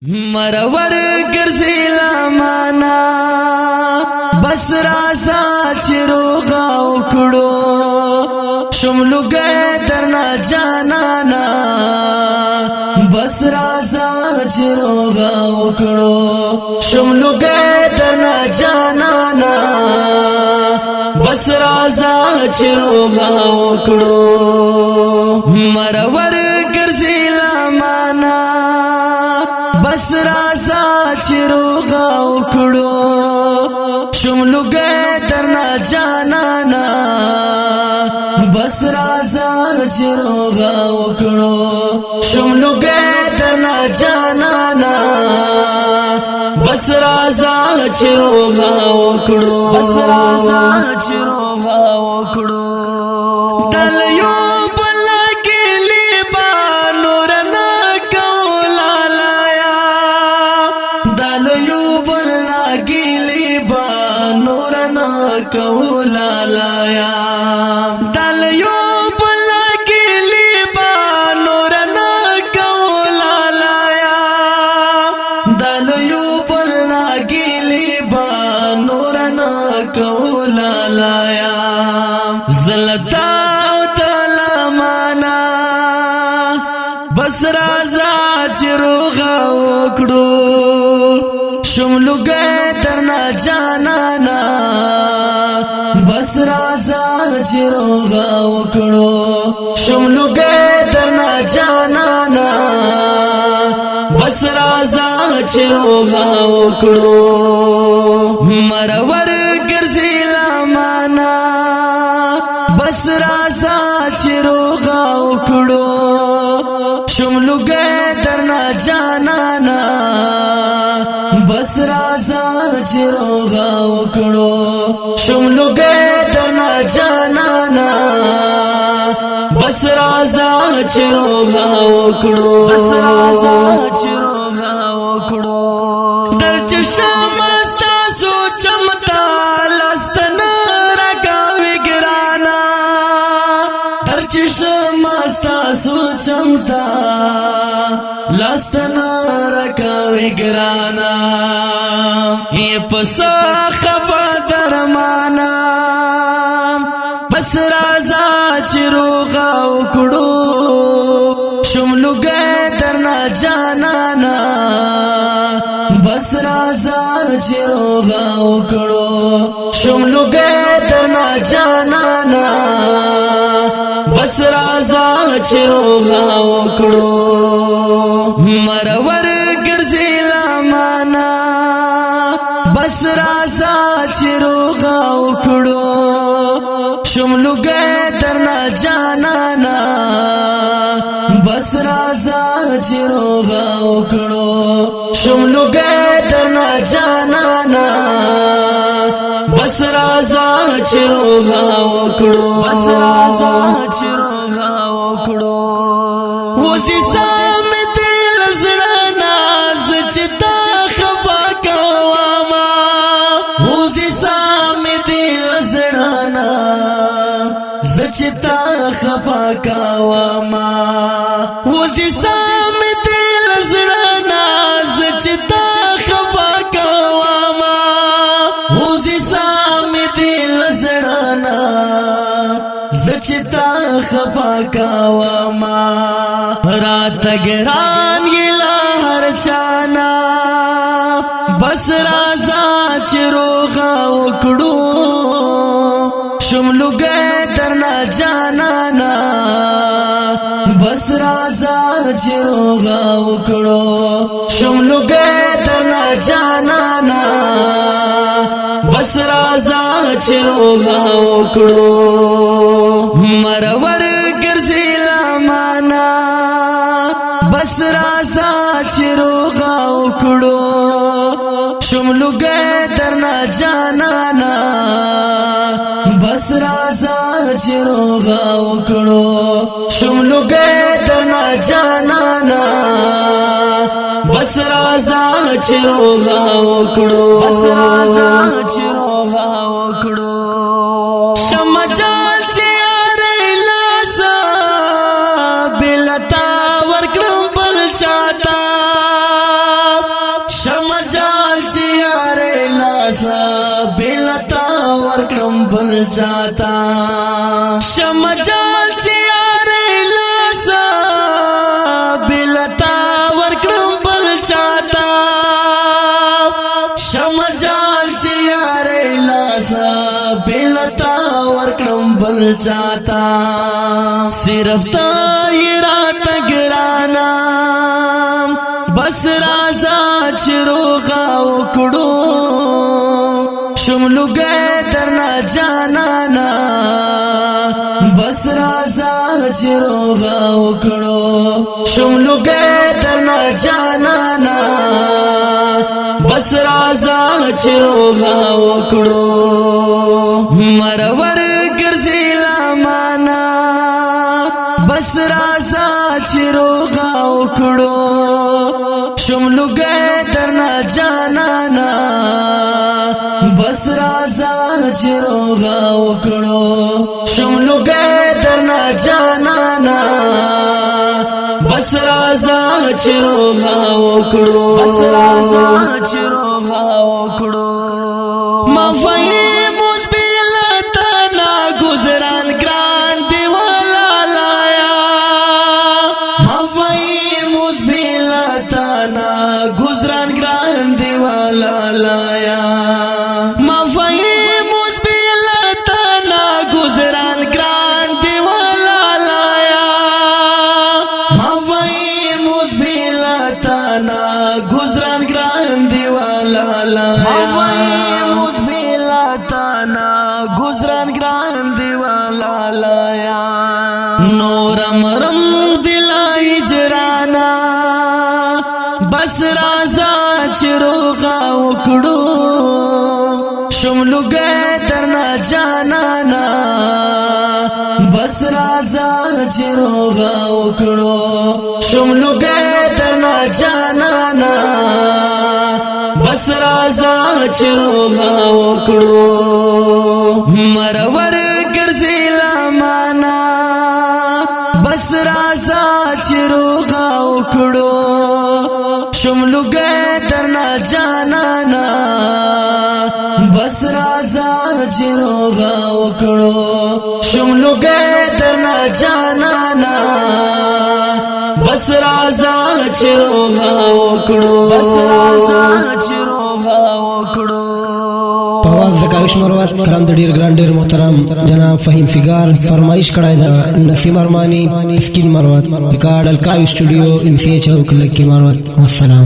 مرور ګرځي لمانا بس رازا چروغا وکړو شملوګه درنا جانانا بس رازا چروغا وکړو شملوګه درنا جانانا بس رازا چروغا وکړو مرور ګرځي لمانا بس رازا چروغا وکړو شملوګه درنا جانانا بس رازا چروغا وکړو شملوګه درنا جانانا بس رازا چروغا وکړو بس رازا چروغا وکړو دلیو کولا لایا دلیو بلا کلی با نورنا کولا لایا دلیو بلا کلی با نورنا کولا لایا زلتا تلمانا بس رازا چروغا وکړو شملوګه درنا جانانا بس رازا چروغا وکړو شملوګه درنا جانانا بس رازا چروغا وکړو مرور ګرځي لمانا بس رازا چروغا وکړو شملوګه درنا جانانا بس رازا چروغا وکړو شملوګه درنا جانانا بس رازا چروغا وکړو بس رازا چروغا وکړو در چشم استا سوچمتا لستن راکاوي ګرانا در چشم استا سوچمتا لستن راکاوي ګرانا یہ پسا خفا درمانا بس رازا چروغا وکړو شملوګه درنا جانانا بس رازا چروغا وکړو شملوګه درنا جانانا بس رازا چروغا وکړو مرور ګرځي لمانا بس رازا چروغا وکړو شملوګه درنا جانانا بس رازا چروغا وکړو شملوګه درنا جانانا بس رازا چروغا وکړو بس رازا چروغا وکړو وسی سام دل زړه ناز چتا خفا کواما وسی سام دل زړه ناز چتا خفا کواما وسی سام دل زړه ناز چتا خفا کواما وسی سام دل زړه ناز چتا خفا کواما رات گران یلا هر چانا بس رازا چروغا وکړو شملوګه درنا جانانا بس رازا چروغا وکړو شملوګه درنا جانانا بس رازا چروغا وکړو مرور ګرځي لمانا بس رازا چروغا وکړو شملوګه درنا جانانا بس رازا چروغا وکړو شملوګه درنا جانانا بس رازا چروغا وکړو بس رازا چروغا وکړو شمجال چې اره لاسا بلتا ورکړم بل چاته بل چاہتا صرف تا ہی رات گرانا بس رازا چروغا اکڑو شملو گئے درنا جانانا بس رازا چروغا اکڑو شملو گئے درنا جانانا بس رازا چروغا اکڑو مرور گرزی لامانا بس رازا چروغا اکڑو شملو گئے درنا جانانا بس رازا چروغا اکڑو شملو گئے درنا جانانا بس رازا چروغا اکڑو بس رازا چروغا اکڑو مفاہیم اس بیلتنا گزران گران دیوالا لایا مفاہیم اس بیلتنا گزران گران دیوالا لایا مفاہیم اس بیلتنا گزران گران دیوالا لایا مفاہیم اس بیلتنا گزران گران دیوالا لایا مفاہیم اس بیلتنا گزران گران دیوالا لایا نورم رم دلا ہجرانا بس رازا چروغا اکڑو شملو گئے درنا جانانا بس رازا چروغا اکڑو شملو گئے درنا جانانا بس رازا چروغا اکڑو مرور گرزی لامانا بس رازا چروغا اکڑو شملو گئے درنا جانانا بس رازا چروغا اکڑو شملو گئے درنا جانانا بس رازا چروغا اکڑو بس رازا چروغا اکڑو پاواز زکاوش مروت کرام د ډیر ګران ډیر محترم جناب فهیم فیګار فرمایش کړای دا نسیم ارمانی اسکین مروت ریکارډ الکاوی سټوډیو ام سی ایچ او کلکی مروت والسلام